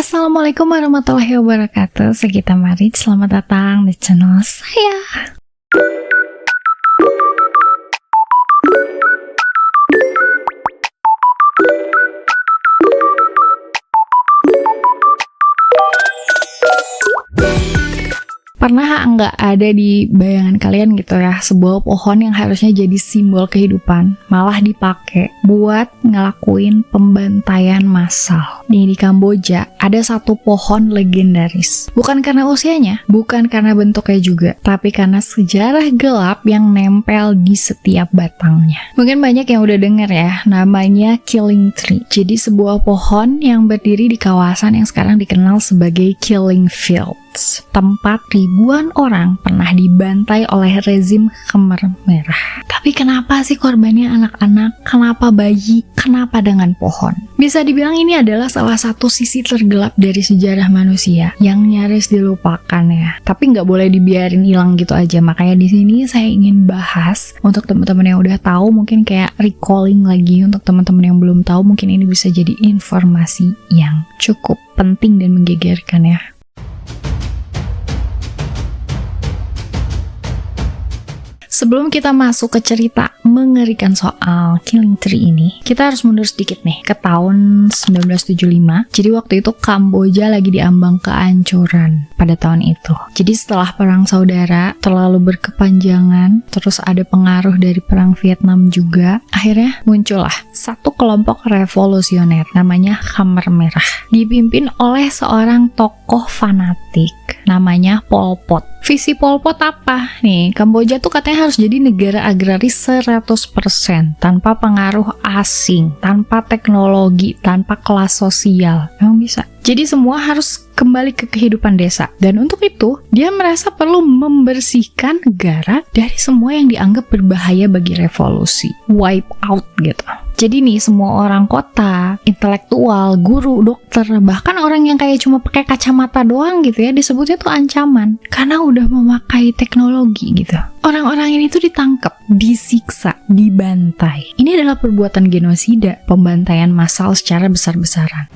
Assalamualaikum warahmatullahi wabarakatuh. Segita Marit, selamat datang di channel saya. Pernah nggak ada di bayangan kalian gitu ya, sebuah pohon yang harusnya jadi simbol kehidupan, malah dipakai buat ngelakuin pembantaian massal. Nih di Kamboja, ada satu pohon legendaris. Bukan karena usianya, bukan karena bentuknya juga, tapi karena sejarah gelap yang nempel di setiap batangnya. Mungkin banyak yang udah denger ya, namanya Killing Tree. Jadi sebuah pohon yang berdiri di kawasan yang sekarang dikenal sebagai Killing Fields, tempat ribuan orang pernah dibantai oleh rezim Khmer Merah. Tapi kenapa sih korbannya anak-anak? Kenapa bayi? Kenapa dengan pohon? Bisa dibilang ini adalah salah satu sisi tergelap dari sejarah manusia yang nyaris dilupakan ya. Tapi nggak boleh dibiarin hilang gitu aja. Makanya di sini saya ingin bahas untuk teman-teman yang udah tahu, mungkin kayak recalling lagi untuk teman-teman yang belum tahu, mungkin ini bisa jadi informasi yang cukup penting dan menggegerkan ya. Sebelum kita masuk ke cerita mengerikan soal Killing Tree ini, kita harus mundur sedikit nih ke tahun 1975. Jadi waktu itu Kamboja lagi diambang kehancuran pada tahun itu. Jadi setelah perang saudara terlalu berkepanjangan, terus ada pengaruh dari perang Vietnam juga, akhirnya muncullah satu kelompok revolusioner namanya Khmer Merah, dipimpin oleh seorang tokoh fanatik namanya Pol Pot. Visi Pol Pot apa? Nih, Kamboja tuh katanya harus jadi negara agraris 100%, tanpa pengaruh asing, tanpa teknologi, tanpa kelas sosial. Emang bisa? Jadi semua harus kembali ke kehidupan desa. Dan untuk itu, dia merasa perlu membersihkan negara dari semua yang dianggap berbahaya bagi revolusi. Wipe out gitu. Jadi nih, semua orang kota, intelektual, guru, dokter, bahkan orang yang kayak cuma pakai kacamata doang gitu ya, disebutnya tuh ancaman. Karena udah memakai teknologi gitu. Orang-orang ini tuh ditangkap, disiksa, dibantai. Ini adalah perbuatan genosida, pembantaian massal secara besar-besaran.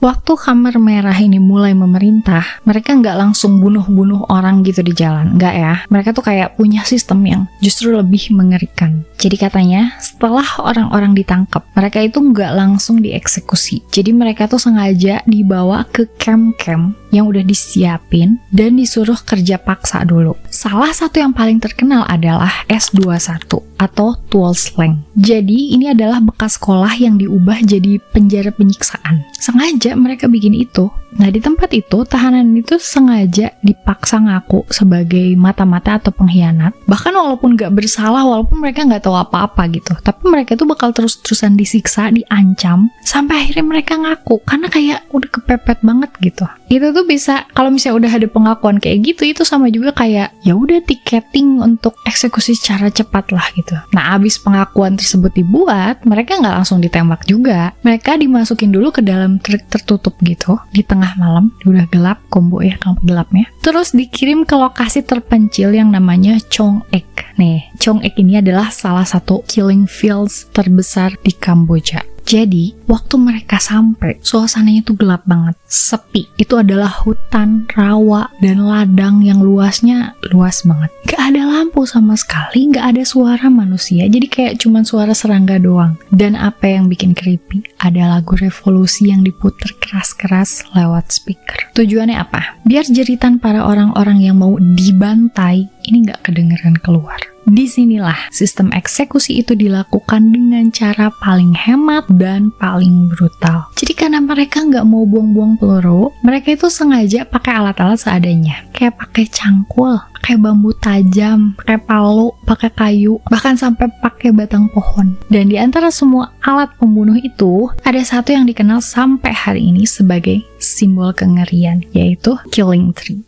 Waktu Khmer Merah ini mulai memerintah, mereka nggak langsung bunuh-bunuh orang gitu di jalan, nggak ya. Mereka tuh kayak punya sistem yang justru lebih mengerikan. Jadi katanya, setelah orang-orang ditangkap, mereka itu nggak langsung dieksekusi. Jadi mereka tuh sengaja dibawa ke camp-camp yang udah disiapin dan disuruh kerja paksa dulu. Salah satu yang paling terkenal adalah S21 atau Tuol Sleng. Jadi ini adalah bekas sekolah yang diubah jadi penjara penyiksaan. Sengaja mereka bikin itu. Nah, di tempat itu, tahanan itu sengaja dipaksa ngaku sebagai mata-mata atau pengkhianat. Bahkan walaupun gak bersalah, walaupun mereka gak tahu apa-apa gitu. Tapi mereka itu bakal terus-terusan disiksa, diancam, sampai akhirnya mereka ngaku. Karena kayak udah kepepet banget gitu. Itu tuh bisa, kalau misalnya udah ada pengakuan kayak gitu, itu sama juga kayak, ya udah tiketing untuk eksekusi secara cepat lah gitu. Nah, abis pengakuan tersebut dibuat, mereka gak langsung ditembak juga. Mereka dimasukin dulu ke dalam truk tertutup gitu, di tengah malam, udah gelap, kombo ya, gelapnya. Terus dikirim ke lokasi terpencil yang namanya Chong Ek. Nih, Chong Ek ini adalah salah satu killing fields terbesar di Kamboja. Jadi, waktu mereka sampai, suasananya tuh gelap banget, sepi. Itu adalah hutan, rawa, dan ladang yang luasnya luas banget. Gak ada lampu sama sekali, gak ada suara manusia, jadi kayak cuman suara serangga doang. Dan apa yang bikin creepy? Ada lagu revolusi yang diputer keras-keras lewat speaker. Tujuannya apa? Biar jeritan para orang-orang yang mau dibantai ini gak kedengeran keluar. Disinilah sistem eksekusi itu dilakukan dengan cara paling hemat dan paling brutal. Jadi karena mereka nggak mau buang-buang peluru, mereka itu sengaja pakai alat-alat seadanya. Kayak pakai cangkul, pakai bambu tajam, pakai palu, pakai kayu, bahkan sampai pakai batang pohon. Dan di antara semua alat pembunuh itu, ada satu yang dikenal sampai hari ini sebagai simbol kengerian, yaitu Killing Tree.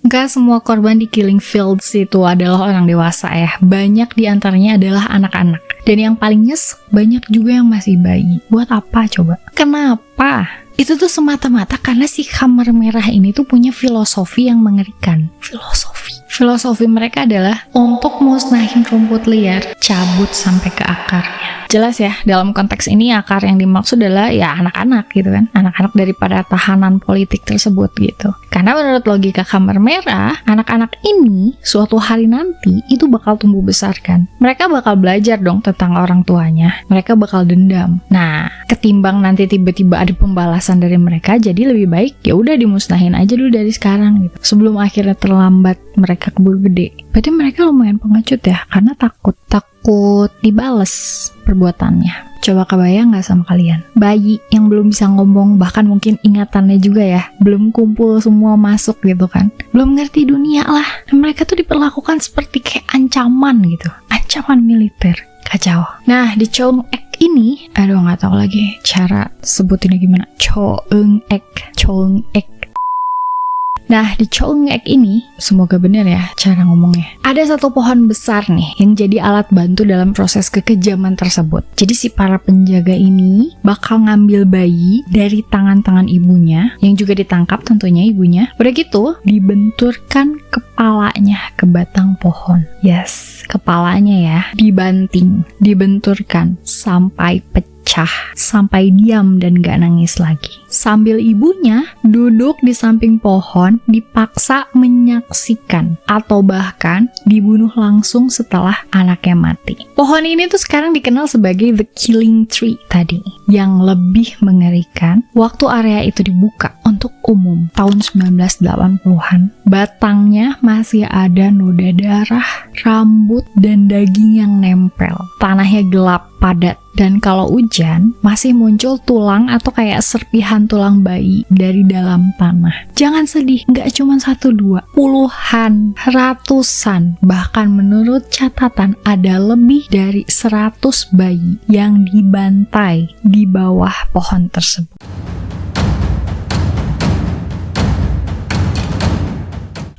Gak semua korban di Killing Fields itu adalah orang dewasa ya. Banyak diantaranya adalah anak-anak. Dan yang paling nyes, banyak juga yang masih bayi. Buat apa coba? Kenapa? Itu tuh semata-mata karena si Khmer Merah ini tuh punya filosofi yang mengerikan. Filosofi Filosofi mereka adalah untuk musnahin rumput liar, cabut sampai ke akarnya. Jelas ya, dalam konteks ini akar yang dimaksud adalah ya anak-anak gitu kan. Anak-anak daripada tahanan politik tersebut gitu. Karena menurut logika Kamar Merah, anak-anak ini suatu hari nanti itu bakal tumbuh besar kan. Mereka bakal belajar dong tentang orang tuanya. Mereka bakal dendam. Nah, ketimbang nanti tiba-tiba ada pembalasan dari mereka, jadi lebih baik ya udah dimusnahin aja dulu dari sekarang gitu. Sebelum akhirnya terlambat mereka keburu gede. Berarti mereka lumayan pengecut ya, karena takut dibales perbuatannya. Coba kebayang gak sama kalian? Bayi yang belum bisa ngomong, bahkan mungkin ingatannya juga ya, belum kumpul semua masuk gitu kan. Belum ngerti dunia lah. Dan mereka tuh diperlakukan seperti kayak ancaman gitu. Ancaman militer. Kacau. Nah, di Choeung-ek ini, aduh gak tahu lagi cara sebutinnya gimana. Choeung-ek. Nah, di Choeung-ek ini, semoga benar ya cara ngomongnya. Ada satu pohon besar nih yang jadi alat bantu dalam proses kekejaman tersebut. Jadi si para penjaga ini bakal ngambil bayi dari tangan-tangan ibunya, yang juga ditangkap tentunya ibunya. Udah gitu, dibenturkan kepalanya ke batang pohon. Yes, kepalanya ya, dibanting, dibenturkan sampai pecah, sampai diam dan gak nangis lagi. Sambil ibunya duduk di samping pohon dipaksa menyaksikan atau bahkan dibunuh langsung setelah anaknya mati. Pohon ini tuh sekarang dikenal sebagai The Killing Tree tadi. Yang lebih mengerikan, waktu area itu dibuka untuk umum tahun 1980-an, batangnya masih ada noda darah, rambut, dan daging yang nempel. Tanahnya gelap, padat, dan kalau hujan masih muncul tulang atau kayak serpihan tulang bayi dari dalam tanah. Jangan sedih, nggak cuma 1-2, puluhan, ratusan, bahkan menurut catatan ada lebih dari 100 bayi yang dibantai di bawah pohon tersebut.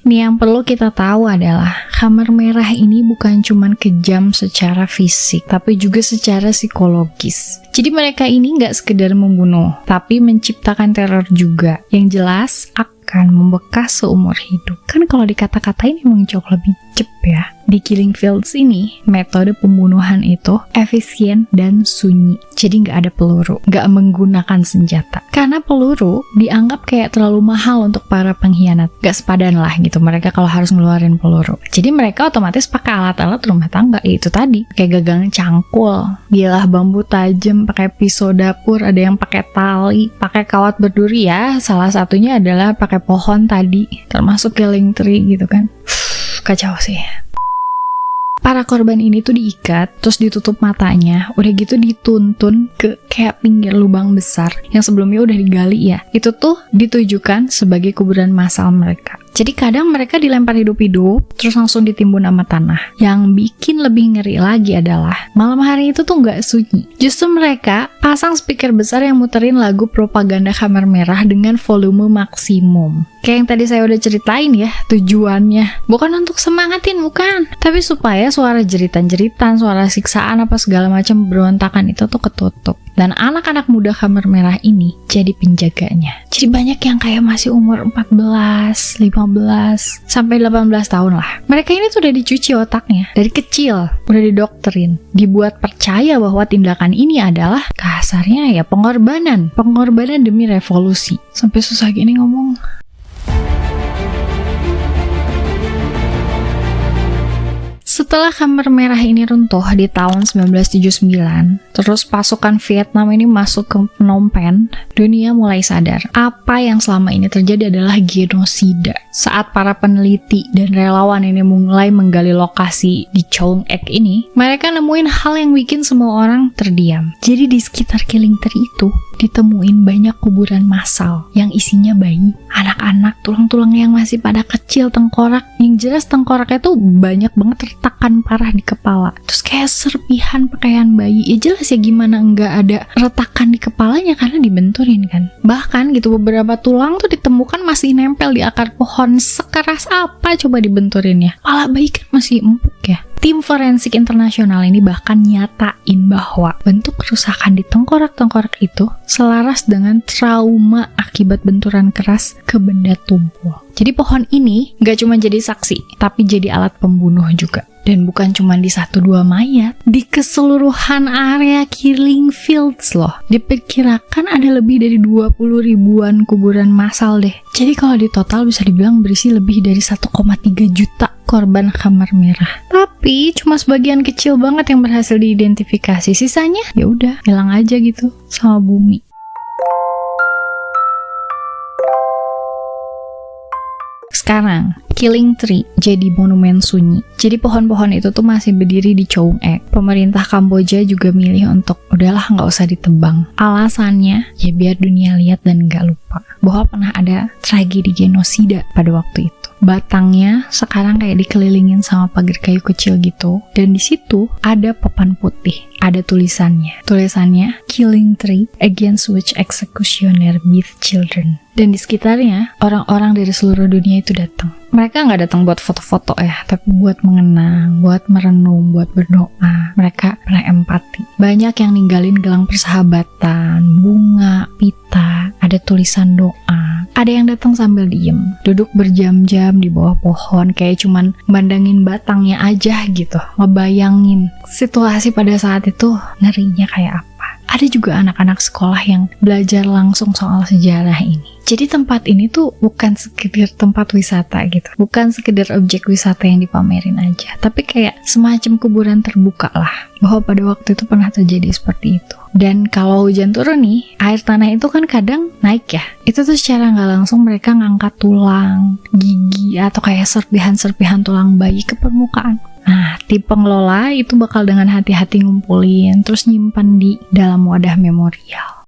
Nih yang perlu kita tahu adalah Kamar Merah ini bukan cuma kejam secara fisik, tapi juga secara psikologis. Jadi mereka ini nggak sekedar membunuh, tapi menciptakan teror juga. Yang jelas akan membekas seumur hidup. Kan kalau dikata-katain emang jauh lebih cep ya. Di Killing Fields ini, metode pembunuhan itu efisien dan sunyi. Jadi nggak ada peluru, nggak menggunakan senjata. Karena peluru dianggap kayak terlalu mahal untuk para pengkhianat. Nggak sepadan lah gitu mereka kalau harus ngeluarin peluru. Jadi mereka otomatis pakai alat-alat rumah tangga. Itu tadi, kayak gagang cangkul, bilah bambu tajam, pakai pisau dapur, ada yang pakai tali, pakai kawat berduri ya. Salah satunya adalah pakai pohon tadi, termasuk Killing Tree gitu kan. Kacau sih. Para korban ini tuh diikat, terus ditutup matanya, udah gitu dituntun ke kayak pinggir lubang besar yang sebelumnya udah digali ya. Itu tuh ditujukan sebagai kuburan massal mereka. Jadi kadang mereka dilempar hidup-hidup, terus langsung ditimbun sama tanah. Yang bikin lebih ngeri lagi adalah malam hari itu tuh nggak sunyi. Justru mereka pasang speaker besar yang muterin lagu propaganda Kamar Merah dengan volume maksimum. Kayak yang tadi saya udah ceritain ya, tujuannya bukan untuk semangatin, bukan, tapi supaya suara jeritan-jeritan, suara siksaan apa segala macam berontakan itu tuh ketutup. Dan anak-anak muda Kamar Merah ini jadi penjaganya. Jadi banyak yang kayak masih umur 14, 15, sampai 18 tahun lah. Mereka ini tuh udah dicuci otaknya. Dari kecil, udah didoktrin. Dibuat percaya bahwa tindakan ini adalah kasarnya ya pengorbanan. Pengorbanan demi revolusi. Sampai susah gini ngomong. Setelah Kamar Merah ini runtuh di tahun 1979, terus pasukan Vietnam ini masuk ke Phnom Penh, dunia mulai sadar apa yang selama ini terjadi adalah genosida. Saat para peneliti dan relawan ini mulai menggali lokasi di Choeung-ek ini, mereka nemuin hal yang bikin semua orang terdiam. Jadi di sekitar Killing Tree itu ditemuin banyak kuburan massal yang isinya bayi, anak-anak, tulang-tulang yang masih pada kecil, tengkorak. Yang jelas tengkoraknya tuh banyak banget retakan parah di kepala. Terus kayak serpihan pakaian bayi. Ya jelas ya gimana nggak ada retakan di kepalanya karena dibenturin kan. Bahkan gitu beberapa tulang tuh ditemukan masih nempel di akar pohon. Sekeras apa coba dibenturinnya? Kepala bayi kan masih empuk ya. Tim forensik internasional ini bahkan nyatain bahwa bentuk kerusakan di tengkorak-tengkorak itu selaras dengan trauma akibat benturan keras ke benda tumpul. Jadi pohon ini gak cuma jadi saksi, tapi jadi alat pembunuh juga. Dan bukan cuma di 1-2 mayat, di keseluruhan area killing fields loh. Diperkirakan ada lebih dari 20 ribuan kuburan massal deh. Jadi kalau di total bisa dibilang berisi lebih dari 1,3 juta korban Khamar merah. Tapi cuma sebagian kecil banget yang berhasil diidentifikasi. Sisanya ya udah hilang aja gitu sama bumi. Sekarang, Killing Tree jadi monumen sunyi. Jadi pohon-pohon itu tuh masih berdiri di Choeung Ek. Pemerintah Kamboja juga milih untuk udahlah nggak usah ditebang. Alasannya ya biar dunia lihat dan nggak lupa bahwa pernah ada tragedi genosida pada waktu itu. Batangnya sekarang kayak dikelilingin sama pagar kayu kecil gitu. Dan di situ ada papan putih. Ada tulisannya. Tulisannya Killing Tree Against Which Executioner Beat Children. Dan di sekitarnya orang-orang dari seluruh dunia itu datang. Mereka nggak datang buat foto-foto ya, tapi buat mengenang, buat merenung, buat berdoa. Mereka pernah empati. Banyak yang ninggalin gelang persahabatan, bunga, pita, ada tulisan doa. Ada yang datang sambil diem, duduk berjam-jam di bawah pohon, kayak cuman mandangin batangnya aja gitu, ngebayangin situasi pada saat itu ngerinya kayak apa. Ada juga anak-anak sekolah yang belajar langsung soal sejarah ini. Jadi tempat ini tuh bukan sekedar tempat wisata gitu. Bukan sekedar objek wisata yang dipamerin aja. Tapi kayak semacam kuburan terbuka lah. Bahwa pada waktu itu pernah terjadi seperti itu. Dan kalau hujan turun nih, air tanah itu kan kadang naik ya. Itu tuh secara nggak langsung mereka ngangkat tulang, gigi, atau kayak serpihan-serpihan tulang bayi ke permukaan. Nah, tim pengelola itu bakal dengan hati-hati ngumpulin, terus nyimpan di dalam wadah memorial.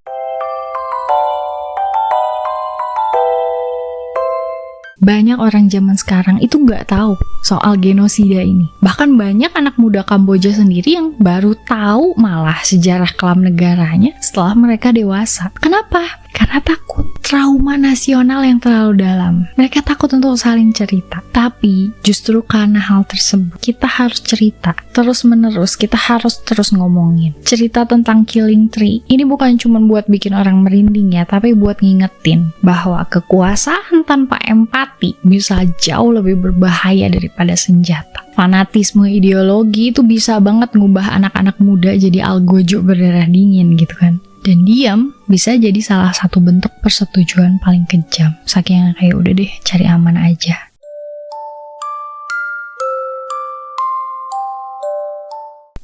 Banyak orang zaman sekarang itu nggak tahu soal genosida ini. Bahkan banyak anak muda Kamboja sendiri yang baru tahu malah sejarah kelam negaranya setelah mereka dewasa. Kenapa? Karena takut. Trauma nasional yang terlalu dalam. Mereka takut untuk saling cerita. Tapi justru karena hal tersebut, kita harus cerita. Terus menerus, kita harus terus ngomongin. Cerita tentang Killing Tree ini bukan cuma buat bikin orang merinding ya, tapi buat ngingetin bahwa kekuasaan tanpa empati bisa jauh lebih berbahaya daripada senjata. Fanatisme ideologi itu bisa banget ngubah anak-anak muda jadi algojo berdarah dingin gitu kan. Dan diam bisa jadi salah satu bentuk persetujuan paling kejam. Saking kayak udah deh cari aman aja.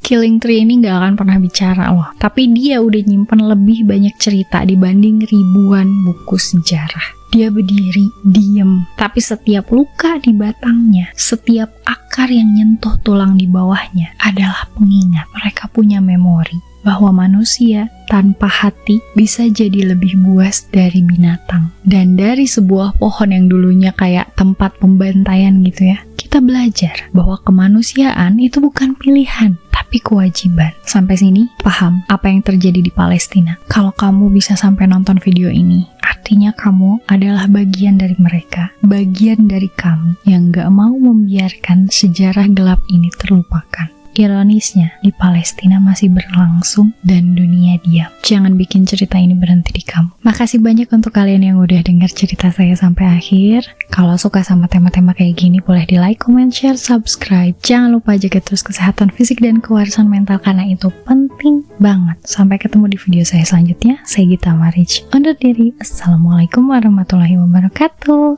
Killing Tree ini gak akan pernah bicara loh. Tapi dia udah nyimpen lebih banyak cerita dibanding ribuan buku sejarah. Dia berdiri, diem. Tapi setiap luka di batangnya, setiap akar yang nyentuh tulang di bawahnya adalah pengingat. Mereka punya memori bahwa manusia tanpa hati bisa jadi lebih buas dari binatang. Dan dari sebuah pohon yang dulunya kayak tempat pembantaian gitu ya, kita belajar bahwa kemanusiaan itu bukan pilihan, tapi kewajiban. Sampai sini, paham apa yang terjadi di Palestina? Kalau kamu bisa sampai nonton video ini, artinya kamu adalah bagian dari mereka, bagian dari kami yang gak mau membiarkan sejarah gelap ini terlupakan. Ironisnya, di Palestina masih berlangsung dan dunia diam. Jangan bikin cerita ini berhenti di kamu. Makasih banyak untuk kalian yang udah dengar cerita saya sampai akhir. Kalau suka sama tema-tema kayak gini, boleh di like, comment, share, subscribe. Jangan lupa jaga terus kesehatan fisik dan kewarasan mental karena itu penting banget. Sampai ketemu di video saya selanjutnya. Saya Gita Marich. Undur diri. Assalamualaikum warahmatullahi wabarakatuh.